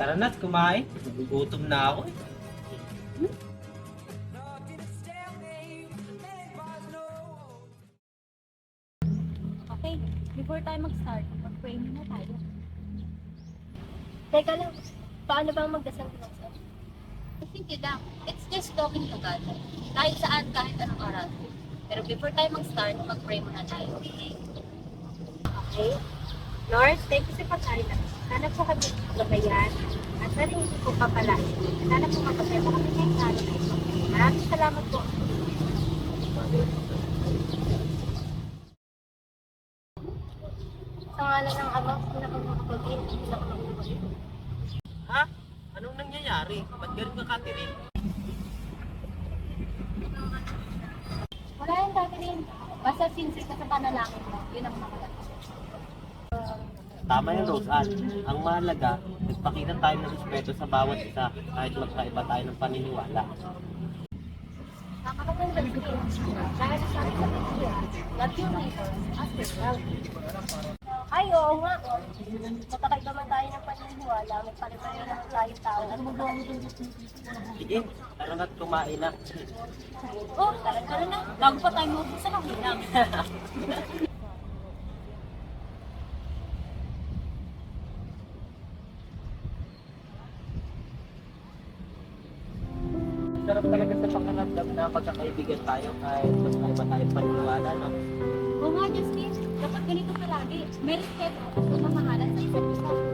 Tara na't kumain. Nagugutom na ako eh. Okay, before tayo mag-start, mag-pray muna tayo. Teka lang, paano bang magdasal ng Diyos? Hindi lang, it's just talking to God. Kahit saan, kahit anong oras. Pero before tayo mag-start, mag-pray muna tayo. Okay? Lord, thank you sa pagkain namin. Sana po kami gabayan at narinig ko pa pala. Sana po magkasaya po kami ngayong araw na ito. Maraming salamat po. Sa ngalan ng Ama, pinakamagpagin, pinakamagpagin. Ha? Anong nangyayari? Ba't ganun ka, Catherine? Wala yung dati rin. Basta sincere ka sa panalangin mo, yun ang mahalaga. Tama yung Roseanne. Ang mahalaga, nagpakita tayo ng respeto sa bawat isa kahit magkaiba tayo ng paniniwala. Nakakaganda din. Dahil sabi sa Biblia, love your neighbor as yourself. Ay, oo nga. Magkakaiba man tayo ng paniniwala, may pare-pareho naman tayong tao. Ano mo ba ang Sige, tara na't kumain na. Oh, tara na. Bago pa tayo mag-usa ng hilang. Sarap talaga sa pakiramdam na magkakaibigan tayo kahit magkaiba tayong paniniwala, no? Oo nga, Justin. Dapat ganito palagi. May respeto at pamamahalan sa isa't isa.